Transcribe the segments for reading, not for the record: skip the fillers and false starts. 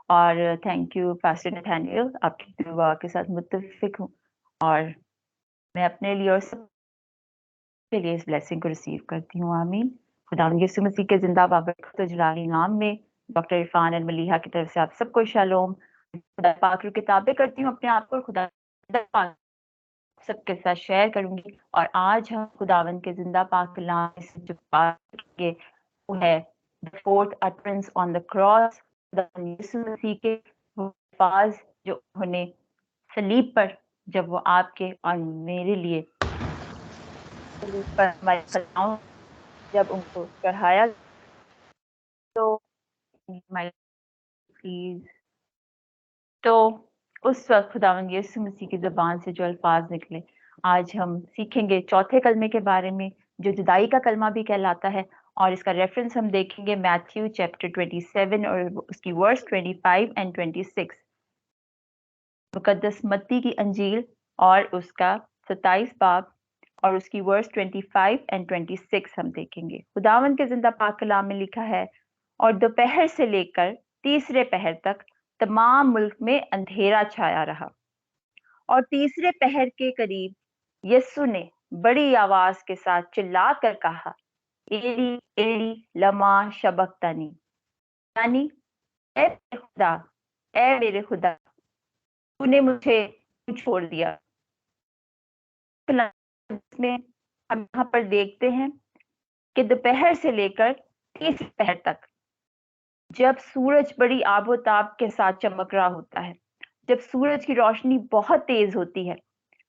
اور thank you pastor نتھانیل، آپ کی دعا کے ساتھ متفق ہوں، اور میں اپنے لیے اور سب کے لیے اس بلیسنگ کو ریسیو کرتی ہوں. آمین. خدا یسوع مسیح کے زندہ بابرکت و جلالی نام میں ڈاکٹر عرفان الملیحہ کی طرف سے آپ سب کو شالوم. خدا پاک کی کتابیں کرتی ہوں اپنے آپ کو، خدا پاک سب کے ساتھ شیئر کروں گی. اور آج ہم خداوند کے زندہ پاک کلام سے جو بات کریں گے وہ ہے the fourth utterance on the cross. یسوع مسیح کے وہ الفاظ جو انہوں نے صلیب پر جب وہ آپ کے اور میرے لیے صلیب پر ہمارے خطاؤں جب ان کو چڑھایا تو پلیز تو اس وقت خداوند یسوع مسیح کی زبان سے جو الفاظ نکلے. آج ہم سیکھیں گے چوتھے کلمے کے بارے میں جو جدائی کا کلمہ بھی کہلاتا ہے، اور اس کا ریفرنس ہم دیکھیں گے میتھیو چیپٹر 27 اور اس کی ورس 25 اینڈ 26. مقدس متی کی انجیل اور اس کا 27 باب اور اس کی ورس 25 اینڈ 26 ہم دیکھیں گے. خداوند کے زندہ پاک کلام میں لکھا ہے، اور دوپہر سے لے کر تیسرے پہر تک تمام ملک میں اندھیرا چھایا رہا، اور تیسرے پہر کے قریب یسوع نے بڑی آواز کے ساتھ چلا کر کہا، ایلی ایلی لما شبختنی، یعنی اے میرے خدا، اے میرے خدا، تو نے مجھے کیوں چھوڑ دیا. میں ہم یہاں پر دیکھتے ہیں کہ دوپہر سے لے کر تیسرے پہر تک جب سورج بڑی آب و تاب کے ساتھ چمک رہا ہوتا ہے، جب سورج کی روشنی بہت تیز ہوتی ہے،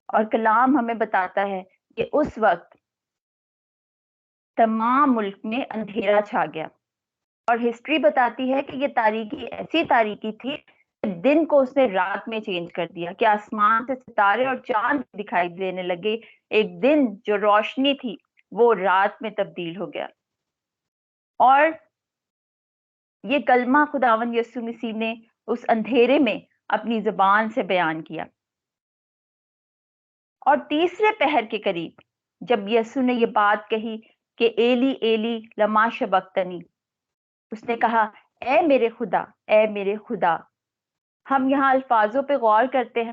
اور کلام ہمیں بتاتا ہے کہ اس وقت تمام ملک میں اندھیرا چھا گیا. اور ہسٹری بتاتی ہے کہ یہ تاریکی ایسی تاریکی تھی کہ دن کو اس نے رات میں چینج کر دیا، کہ آسمان سے ستارے اور چاند دکھائی دینے لگے. ایک دن جو روشنی تھی وہ رات میں تبدیل ہو گیا. اور یہ کلمہ خداوند یسوع مسیح نے اس اندھیرے میں اپنی زبان سے بیان کیا. اور تیسرے پہر کے قریب جب یسوع نے یہ بات کہی کہ ایلی ایلی لما شبختنی، اس نے کہا، اے میرے خدا، اے میرے خدا. ہم یہاں الفاظوں پہ غور کرتے ہیں.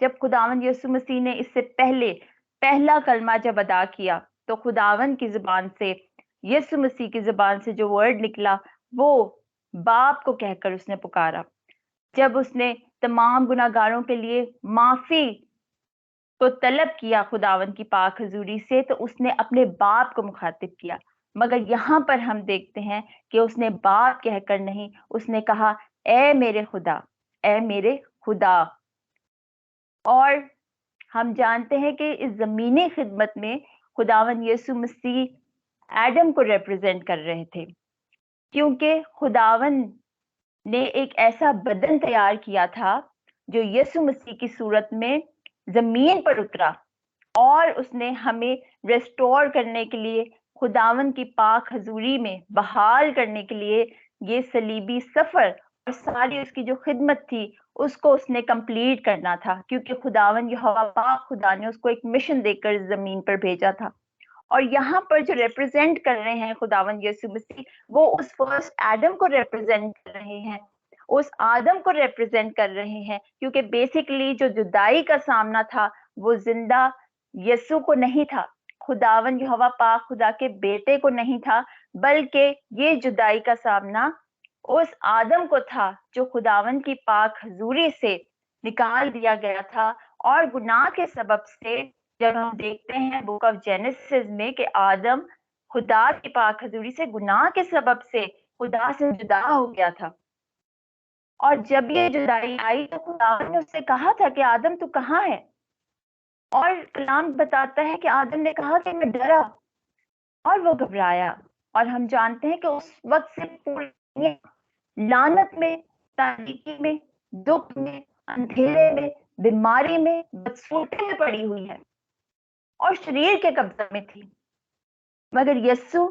جب خداوند یسوع مسیح نے اس سے پہلے پہلا کلمہ جب ادا کیا تو خداوند کی زبان سے، یسوع مسیح کی زبان سے جو ورڈ نکلا وہ باپ کو کہہ کر اس نے پکارا. جب اس نے تمام گناہگاروں کے لیے معافی کو طلب کیا خداوند کی پاک حضوری سے، تو اس نے اپنے باپ کو مخاطب کیا. مگر یہاں پر ہم دیکھتے ہیں کہ اس نے باپ کہہ کر نہیں، اس نے کہا، اے میرے خدا، اے میرے خدا. اور ہم جانتے ہیں کہ اس زمینی خدمت میں خداوند یسوع مسیح ایڈم کو ریپرزینٹ کر رہے تھے، کیونکہ خداوند نے ایک ایسا بدن تیار کیا تھا جو یسوع مسیح کی صورت میں زمین پر اترا، اور اس نے ہمیں ریسٹور کرنے کے لیے، خداوند کی پاک حضوری میں بحال کرنے کے لیے یہ صلیبی سفر اور ساری اس کی جو خدمت تھی اس کو اس نے کمپلیٹ کرنا تھا، کیونکہ خداوند یہوہ پاک خدا نے اس کو ایک مشن دے کر زمین پر بھیجا تھا. اور یہاں پر جو ریپرزینٹ کر رہے ہیں خداوند یسوع مسیح، وہ اس فرسٹ ایڈم کو ریپرزینٹ کر رہے ہیں، اس آدم کو ریپرزینٹ کر رہے ہیں. کیونکہ بیسیکلی جو جدائی کا سامنا تھا وہ زندہ یسوع کو نہیں تھا، خداوند یہوہ پاک خدا کے بیٹے کو نہیں تھا، بلکہ یہ جدائی کا سامنا اس آدم کو تھا جو خداوند کی پاک حضوری سے نکال دیا گیا تھا. اور گناہ کے سبب سے جب ہم دیکھتے ہیں بک آف جینیسس میں کہ آدم خدا کی پاک حضوری سے گناہ کے سبب سے خدا سے جدا ہو گیا تھا. اور جب یہ جدائی آئی تو خداوند نے اس سے کہا تھا کہ آدم تو کہاں ہے؟ اور کلام بتاتا ہے کہ آدم نے کہا کہ میں ڈرا اور وہ گھبرایا. اور ہم جانتے ہیں کہ اس وقت سے پوری دنیا لعنت میں، تاریکی میں، دکھ میں، اندھیرے میں، بیماری میں، بدسوٹی میں پڑی ہوئی ہے اور شریر کے قبضے میں تھی. مگر یسوع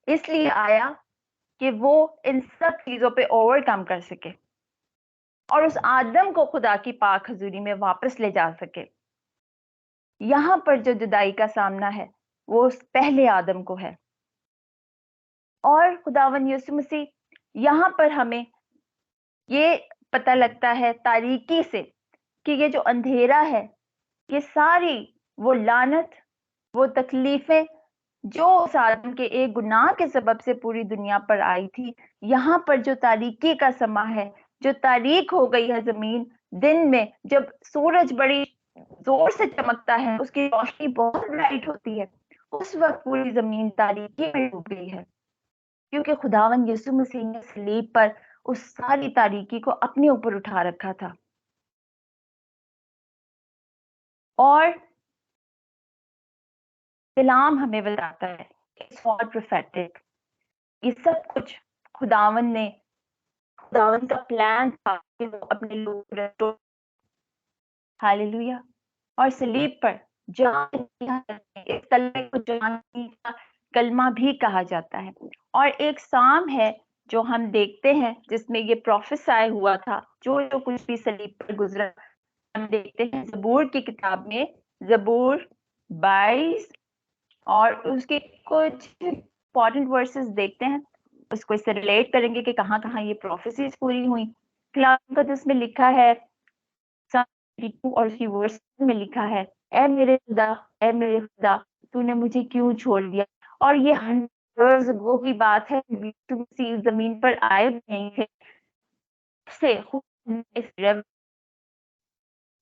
اس لیے آیا کہ وہ ان سب چیزوں پہ اوور کم کر سکے اور اس آدم کو خدا کی پاک حضوری میں واپس لے جا سکے. یہاں پر جو جدائی کا سامنا ہے وہ اس پہلے آدم کو ہے. اور خداوند یسوع مسیح یہاں پر ہمیں یہ پتہ لگتا ہے تاریکی سے کہ یہ جو اندھیرا ہے، یہ ساری وہ لعنت، وہ تکلیفیں جو اس آدم کے ایک گناہ کے سبب سے پوری دنیا پر آئی تھی، یہاں پر جو تاریکی کا سما ہے، جو تاریک ہو گئی ہے زمین، دن میں جب سورج بڑی زور سے چمکتا ہے، اس کی روشنی بہت برائٹ ہوتی ہے، اس وقت پوری زمین تاریکی میں ڈوب گئی ہے، کیونکہ خداوند یسوع مسیح نے صلیب پر اس ساری تاریکی کو اپنے اوپر اٹھا رکھا تھا۔ اور کلام ہمیں بتاتا ہے it's all prophetic، یہ سب کچھ خداوند کا پلان تھا کہ وہ اپنے لوگ کو restore، ہاللویہ، اور صلیب پر جان، اس کلمے کو جان کا کلمہ بھی کہا جاتا ہے۔ اور ایک سام ہے جو ہم دیکھتے ہیں جس میں یہ پروفیسائی ہوا تھا، جو کچھ بھی صلیب پر گزرا، ہم دیکھتے ہیں زبور کی کتاب میں، زبور 22 اور اس کے کچھ امپورٹنٹ ورسز دیکھتے ہیں، اس کو اس سے ریلیٹ کریں گے کہ کہاں کہاں یہ پروفیسیز پوری ہوئی۔ کلام کا جس میں لکھا ہے اور اس کی ورس میں لکھا ہے، اے میرے خدا، اے میرے خدا، تو نے مجھے کیوں چھوڑ دیا؟ اور یہ ہنڈریڈ اگو کی بات ہے، تم زمین پر آئے نہیں تھے سے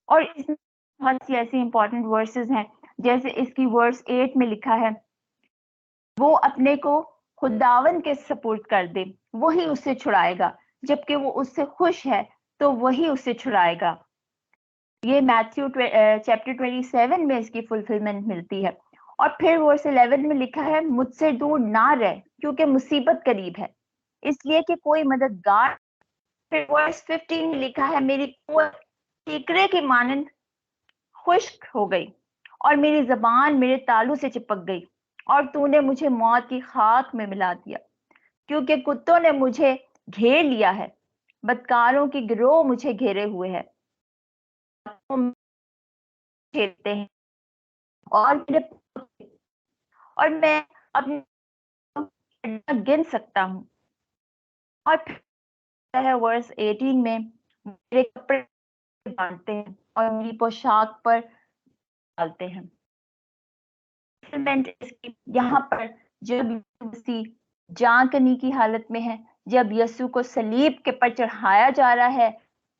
اور اس میں بہت سی ایسی امپورٹنٹ ورسز ہیں، جیسے اس کی ورس 8 میں لکھا ہے، وہ اپنے کو خداون کے سپورٹ کر دے، وہی اس سے چھڑائے گا، جبکہ وہ اس سے خوش ہے تو وہی اس سے چھڑائے گا۔ یہ میتھیو چیپٹر 27 میں اس کی فلفلمنٹ ملتی ہے۔ اور پھر ورس 11 میں لکھا ہے، مجھ سے دور نہ رہ کیونکہ مصیبت قریب ہے، اس لیے کہ کوئی مددگار۔ پھر ورس 15 میں لکھا ہے، میری قوت ٹیکرے کی مانند خشک ہو گئی اور میری زبان میرے تالو سے چپک گئی، اور تو نے مجھے موت کی خاک میں ملا دیا، کیونکہ کتوں نے مجھے گھیر لیا ہے، بدکاروں کی گروہ مجھے گھیرے ہوئے ہے، کھیلتے ہیں اور میں اپنے گن سکتا ہوں۔ اور پھر ہے ورس 18 میں، میرے کپڑے باندھتے ہیں اور میری پوشاک پر ڈالتے ہیں۔ یہاں پر جب مسیح جان کنی کی حالت میں ہے، جب یسوع کو صلیب کے پر چڑھایا جا رہا ہے،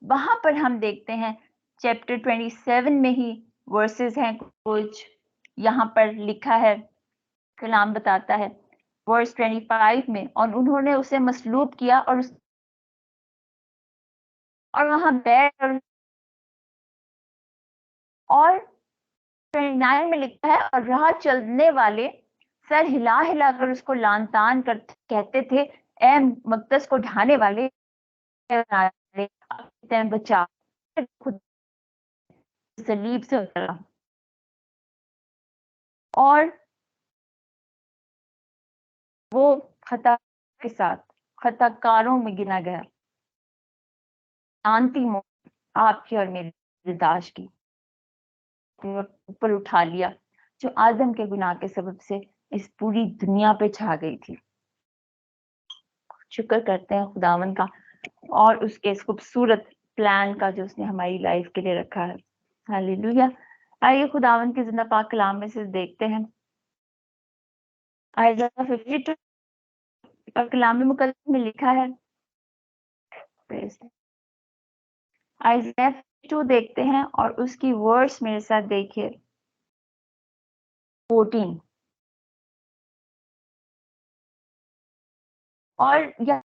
وہاں پر ہم دیکھتے ہیں چیپٹر 27 میں ہی ورسز ہیں کچھ، یہاں پر لکھا ہے، کلام بتاتا ہے ورس 25 میں، اور انہوں نے اسے مصلوب کیا اور وہاں بیٹھ اور 29 میں لکھا ہے، اور راہ چلنے والے سر ہلا ہلا کر اس کو لان تان کر کہتے تھے، اے مقدس کو ڈھانے والے بچا، خود صلیب سے اترا اور وہ خطا کے ساتھ خطا کاروں میں گنا گیا، شانتی موت آپ کی اور میری برداشت کی اوپر اٹھا لیا، جو آدم کے گناہ کے سبب سے اس پوری دنیا پہ چھا گئی تھی۔ شکر کرتے ہیں خداوند کا اور اس کے اس خوبصورت پلان کا جو اس نے ہماری لائف کے لیے رکھا ہے۔ ہاللیلویہ۔ آئیے خداوند کے زندہ پاک کلام میں سے دیکھتے ہیں آئیزیا 52 اور کلام مقدس میں لکھا ہے، آئیزیا 52 دیکھتے ہیں اور اس کی ورس میرے ساتھ دیکھیے 14۔ اور یہ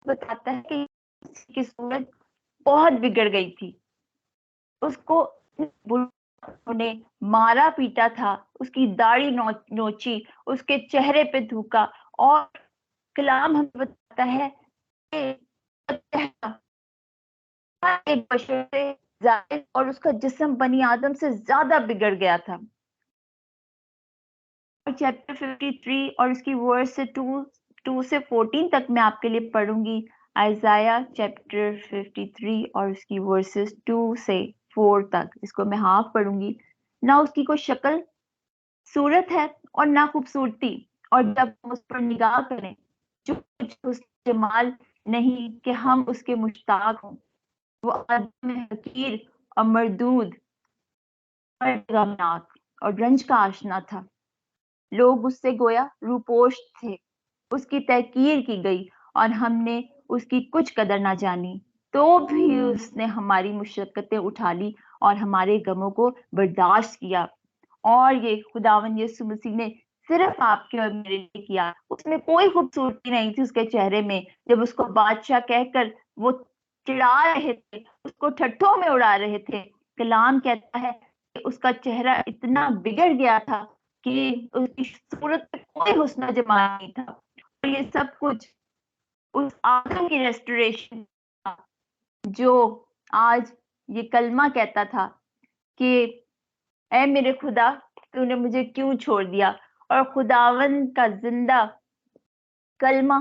بتاتا ہے کہ اس کی صورت بہت بگڑ گئی تھی، اس کو نے مارا پیٹا تھا، اس کی داڑھی نوچی، اس کے چہرے پہ تھوکا، اور کلام ہمیں بتاتا ہے کہ ایک بشر سے زائد اور اس کا جسم بنی آدم سے زیادہ بگڑ گیا تھا۔ چیپٹر 53 اور اس کی ورس سے 2 سے 14 تک میں آپ کے لیے پڑھوں گی۔ آئزایا چیپٹر 53 اور اس کی ورسز 2 سے 4 تک، اس کو میں ہاف پڑھوں گی۔ نہ اس کی کوئی شکل صورت ہے اور نہ خوبصورتی، اور جب ہم اس پر نگاہ کریں جو کچھ اس جمال نہیں کہ ہم اس کے مشتاق ہوں۔ وہ آدم حقیر اور مردود اور رنج کا آشنا تھا. لوگ اس سے گویا روپوش تھے. اس کی تحقیر کی گئی اور ہم نے اس کی کچھ قدر نہ جانی. تو بھی اس نے ہماری مشقتیں اٹھا لی اور ہمارے غموں کو برداشت کیا. اور یہ خداوند یسوع مسیح نے صرف آپ کے اور میرے لیے کیا. اس میں کوئی خوبصورتی نہیں تھی اس کے چہرے میں. جب اس کو بادشاہ کہہ کر وہ چڑھا رہے تھے، اس کو ٹھٹھوں میں اڑا رہے تھے، کلام کہتا ہے کہ اس کا چہرہ اتنا بگڑ گیا تھا کہ اس کی صورت پہ کوئی حسن و جمال نہیں تھا. اور یہ سب کچھ اس آدم کی ریسٹوریشن جو آج یہ کلمہ کہتا تھا کہ اے میرے خدا تو نے مجھے کیوں چھوڑ دیا. اور خداوند کا زندہ کلمہ،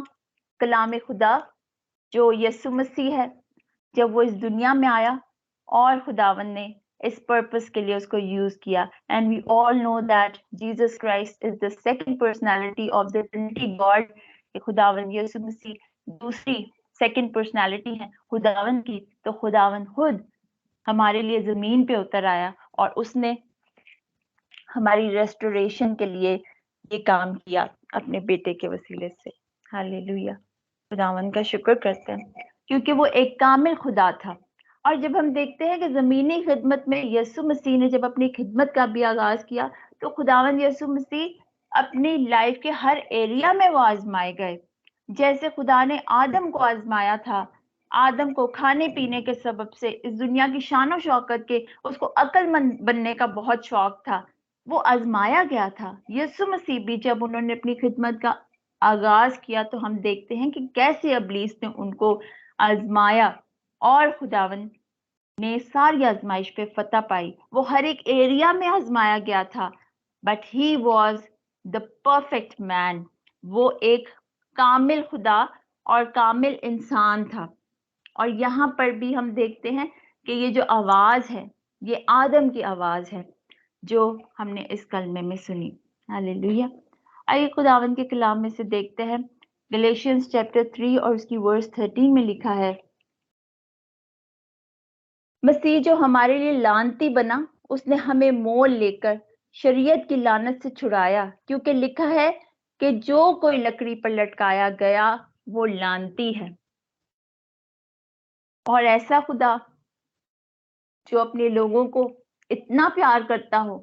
کلام خدا جو یسوع مسیح ہے، جب وہ اس دنیا میں آیا اور خداوند نے اس پرپس کے لیے اس کو یوز کیا. And we all know that Jesus Christ is the second personality of the Trinity God. کہ خداوند یسوع مسیح دوسری سیکنڈ پرسنالٹی ہے خداوند کی. تو خداوند خود ہمارے لیے زمین پہ اتر آیا اور اس نے ہماری ریسٹوریشن کے لیے یہ کام کیا اپنے بیٹے کے وسیلے سے. ہاللیلویہ. خداوند کا شکر کرتے ہیں کیونکہ وہ ایک کامل خدا تھا. اور جب ہم دیکھتے ہیں کہ زمینی خدمت میں یسوع مسیح نے جب اپنی خدمت کا بھی آغاز کیا تو خداوند یسوع مسیح اپنی لائف کے ہر ایریا میں وہ آزمائے گئے. جیسے خدا نے آدم کو آزمایا تھا، آدم کو کھانے پینے کے سبب سے اس دنیا کی شان و شوکت کے، اس کو عقل مند بننے کا بہت شوق تھا، وہ آزمایا گیا تھا. یسوع مسیح بھی جب انہوں نے اپنی خدمت کا آغاز کیا تو ہم دیکھتے ہیں کہ کیسے ابلیس نے ان کو آزمایا اور خداوند نے ساری آزمائش پہ فتح پائی. وہ ہر ایک ایریا میں آزمایا گیا تھا but he was the perfect man. وہ ایک کامل خدا اور کامل انسان تھا. اور یہاں پر بھی ہم دیکھتے ہیں کہ یہ جو آواز ہے یہ آدم کی آواز ہے جو ہم نے اس کلمے میں سنی. ہاللیلویہ. آئیے خداوند کے کلام میں سے دیکھتے ہیں گلیشینز چیپٹر 3 اور اس کی ورس 13 میں لکھا ہے، مسیح جو ہمارے لیے لعنتی بنا، اس نے ہمیں مول لے کر شریعت کی لعنت سے چھڑایا، کیونکہ لکھا ہے کہ جو کوئی لکڑی پر لٹکایا گیا وہ لعنتی ہے. اور ایسا خدا جو اپنے لوگوں کو اتنا پیار کرتا ہو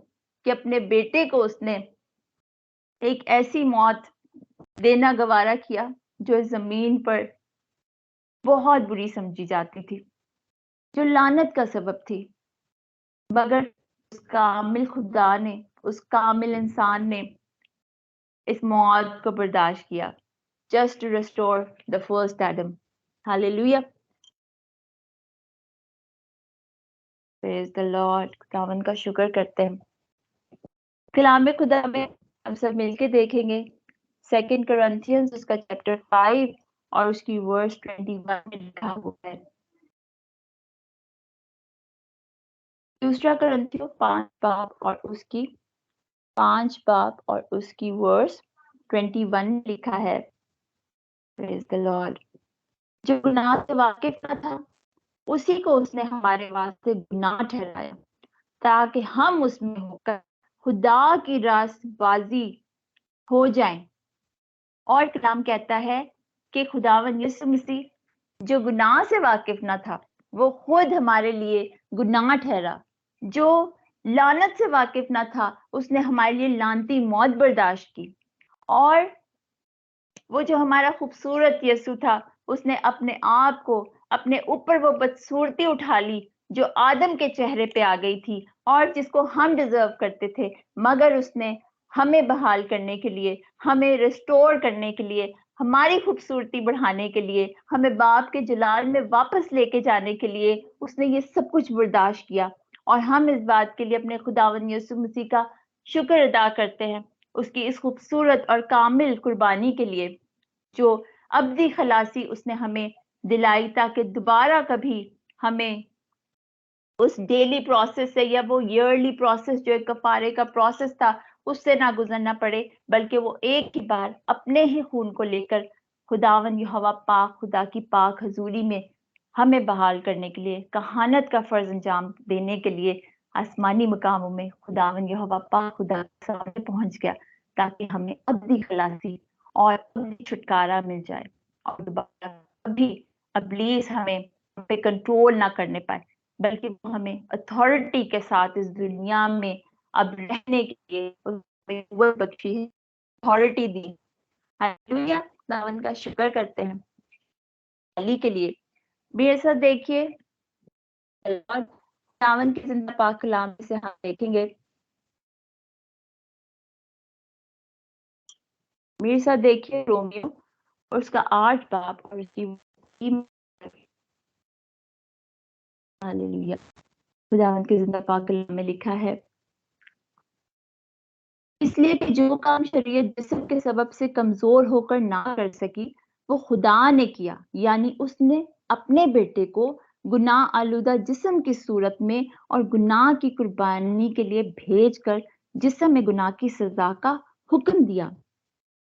کہ اپنے بیٹے کو اس نے ایک ایسی موت دینا گوارا کیا جو زمین پر بہت بری سمجھی جاتی تھی، جو لعنت کا سبب تھی، مگر اس کامل خدا نے، اس کامل انسان نے اس موت کو برداشت کیا. just to restore the first Adam. Hallelujah. Praise the Lord. خداوند کا شکر کرتے ہیں. کلام خدا میں ہم سب مل کے دیکھیں گے 2 Corinthians اس کا چیپٹر 5 اور اس کی ورس 21 میں لکھا ہوا ہے. 2 Corinthians 5 باب اور اس کی ورس 21 لکھا ہے. Praise the Lord. جو گناہ سے واقف نہ تھا اسی کو اس نے ہمارے واسطے گناہ ٹھہرایا تاکہ ہم اس میں ہو کر خدا کی راست بازی ہو جائیں. اور کلام کہتا ہے کہ خداوند یسوع مسیح جو گناہ سے واقف نہ تھا وہ خود ہمارے لیے گناہ ٹھہرا. جو لعنت سے واقف نہ تھا اس نے ہمارے لیے لعنتی موت برداشت کی. اور وہ جو ہمارا خوبصورت یسوع تھا اس نے اپنے آپ کو، اپنے اوپر وہ بدصورتی اٹھا لی جو آدم کے چہرے پہ آ گئی تھی اور جس کو ہم ڈیزرو کرتے تھے، مگر اس نے ہمیں بحال کرنے کے لیے، ہمیں ریسٹور کرنے کے لیے، ہماری خوبصورتی بڑھانے کے لیے، ہمیں باپ کے جلال میں واپس لے کے جانے کے لیے اس نے یہ سب کچھ برداشت کیا. اور ہم اس بات کے لیے اپنے خداوند یسوع مسیح کا شکر ادا کرتے ہیں، اس کی اس خوبصورت اور کامل قربانی کے لیے جو ابدی خلاصی اس نے ہمیں دلائی، تاکہ دوبارہ کبھی ہمیں اس ڈیلی پروسیس سے یا وہ ایئرلی پروسیس جو ایک کفارے کا پروسیس تھا اس سے نہ گزرنا پڑے، بلکہ وہ ایک ہی بار اپنے ہی خون کو لے کر خداوند یہوہ پاک خدا کی پاک حضوری میں ہمیں بحال کرنے کے لیے، کہانت کا فرض انجام دینے کے لیے آسمانی مقاموں میں خداوند یہوہ پاک خدا کے سامنے پہنچ گیا، تاکہ ہمیں ابدی خلاصی اور ابدی چھٹکارا مل جائے، اور دوبارہ کبھی ابلیس ہمیں پہ کنٹرول نہ کرنے پائے، بلکہ وہ ہمیں اتھارٹی کے ساتھ اس دنیا میں اب رہنے کے لیے قوت بخشی ہے، اتھارٹی دی۔ ہاللیلویا، خداوند کا شکر کرتے ہیں علی کے لیے۔ میرے ساتھ دیکھیے خداوند کے زندہ پاک کلام سے ہم دیکھیں گے، میرے ساتھ دیکھیے رومیو اور اس کا 8 باب اور اس کی ہاللیلویا، خداوند کے زندہ پاک کلام میں لکھا ہے، اس لیے کہ جو کام شریعت جسم کے سبب سے کمزور ہو کر نہ کر سکی، وہ خدا نے کیا، یعنی اس نے اپنے بیٹے کو گناہ آلودہ جسم کی صورت میں اور گناہ کی قربانی کے لیے بھیج کر جسم میں گناہ کی سزا کا حکم دیا۔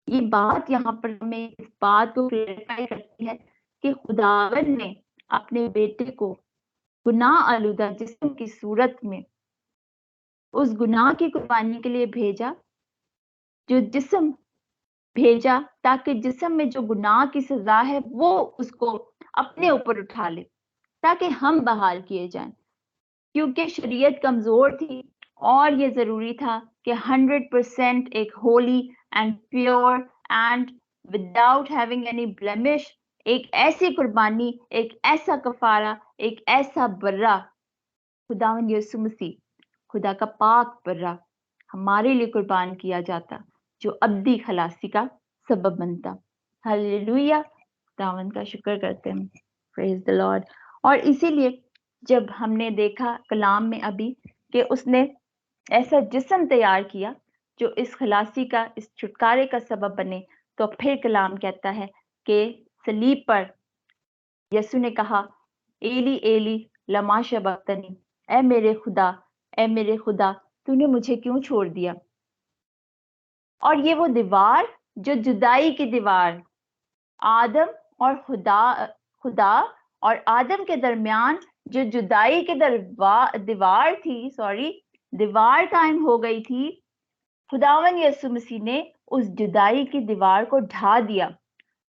یہ بات یہاں پر ہمیں اس بات کو کلیریفائی کرتی ہے کہ خداوند نے اپنے بیٹے کو گناہ آلودہ جسم کی صورت میں اس گناہ کی قربانی کے لیے بھیجا، جو جسم بھیجا تاکہ جسم میں جو گناہ کی سزا ہے وہ اس کو اپنے اوپر اٹھا لے، تاکہ ہم بحال کیے جائیں، کیونکہ شریعت کمزور تھی اور یہ ضروری تھا کہ 100% ایک holy and pure and without having any blemish, ایک ایسی قربانی، ایک ایسا کفارہ، ایک ایسا برہ، خداوند یسوع مسیح خدا کا پاک برہ ہمارے لیے قربان کیا جاتا، جو ابدی خلاصی کا سبب بنتا۔ ہاللیلویا، خداوند کا شکر کرتے ہیں، پریز دی لارڈ۔ اور اسی لیے جب ہم نے دیکھا کلام میں ابھی کہ اس نے ایسا جسم تیار کیا جو اس خلاصی کا، اس چھٹکارے کا سبب بنے، تو پھر کلام کہتا ہے کہ صلیب پر یسوع نے کہا، ایلی ایلی لما شبقتنی، اے میرے خدا، اے میرے خدا، تو نے مجھے کیوں چھوڑ دیا؟ اور یہ وہ دیوار جو جدائی کی دیوار آدم اور خدا اور آدم کے درمیان جو جدائی کی دیوار تھی، دیوار قائم ہو گئی تھی، خداوند یسوع مسیح نے اس جدائی کی دیوار کو ڈھا دیا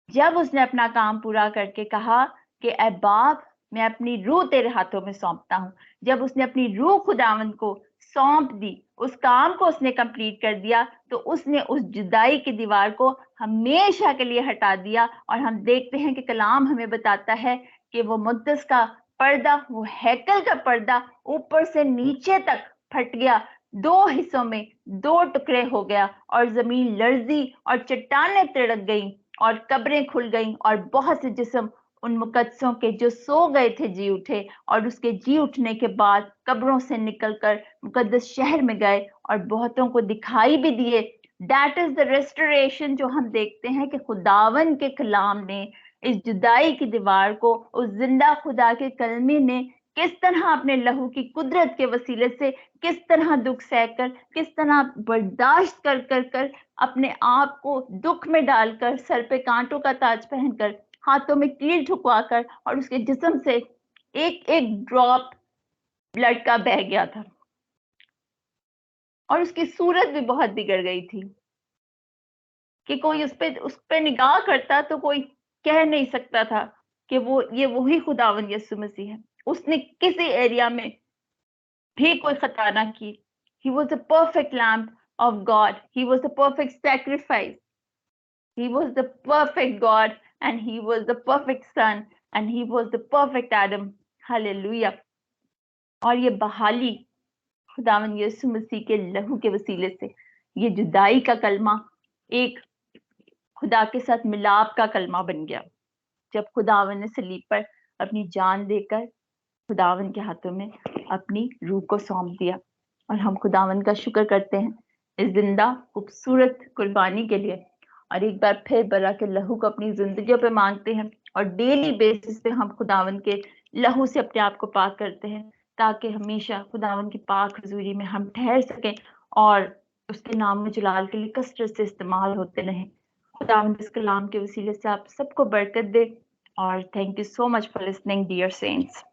جب اس نے اپنا کام پورا کر کے کہا کہ اے باپ، میں اپنی روح تیرے ہاتھوں میں سونپتا ہوں۔ جب اس نے اپنی روح خداوند کو سونپ دی، اس کام کو اس نے کمپلیٹ کر دیا، تو اس نے اس جدائی کی دیوار کو ہمیشہ کے لیے ہٹا دیا۔ اور ہم دیکھتے ہیں کہ کلام ہمیں بتاتا ہے کہ وہ مقدس کا پردہ، وہ ہیکل کا پردہ اوپر سے نیچے تک پھٹ گیا، 2 حصوں میں 2 ٹکڑے ہو گیا، اور زمین لرزی اور چٹانیں تڑک گئیں اور قبریں کھل گئیں، اور بہت سے جسم ان مقدسوں کے جو سو گئے تھے جی اٹھے، اور اس کے جی اٹھنے کے بعد قبروں سے نکل کر مقدس شہر میں گئے اور بہتوں کو دکھائی بھی دیے۔ دیٹ از دا ریسٹوریشن جو ہم دیکھتے ہیں کہ خداوند کے کلام نے اس جدائی کی دیوار کو، اس زندہ خدا کے کلمے نے کس طرح اپنے لہو کی قدرت کے وسیلے سے، کس طرح دکھ سہ کر، کس طرح برداشت کر کر کر اپنے آپ کو دکھ میں ڈال کر، سر پہ کانٹوں کا تاج پہن کر، ہاتھوں میں کیل ٹھکوا کر، اور اس کے جسم سے ایک ایک ڈراپ بلڈ کا بہ گیا تھا، اور اس کی صورت بھی بہت بگڑ گئی تھی کہ کوئی اس پہ نگاہ کرتا تو کوئی کہہ نہیں سکتا تھا کہ یہ وہی خداوند یسوع مسیح ہے۔ اس نے کسی ایریا میں بھی کوئی خطا نہ کی۔ He was the perfect lamb of God. He was the perfect sacrifice. He was the perfect God, and he was the perfect son, and he was the perfect Adam. Hallelujah. اور یہ بحالی خداوند یسوع مسیح کے لہو کے وسیلے سے، یہ جدائی کا کلمہ ایک خدا کے ساتھ ملاپ کا کلمہ بن گیا، جب خداوند نے صلیب پر اپنی جان دے کر خداوند کے ہاتھوں میں اپنی روح کو سونپ دیا۔ اور ہم خداوند کا شکر کرتے ہیں اس زندہ خوبصورت قربانی کے لیے، اور ایک بار پھر برا کے لہو کو اپنی زندگیوں پہ مانگتے ہیں، اور ڈیلی بیسس پہ ہم خداوند کے لہو سے اپنے آپ کو پاک کرتے ہیں، تاکہ ہمیشہ خداوند کی پاک حضوری میں ہم ٹھہر سکیں اور اس کے نام و جلال کے لیے کثرت سے استعمال ہوتے رہیں۔ خداوند اس کلام کے وسیلے سے آپ سب کو برکت دے، اور thank you so much for listening, dear saints.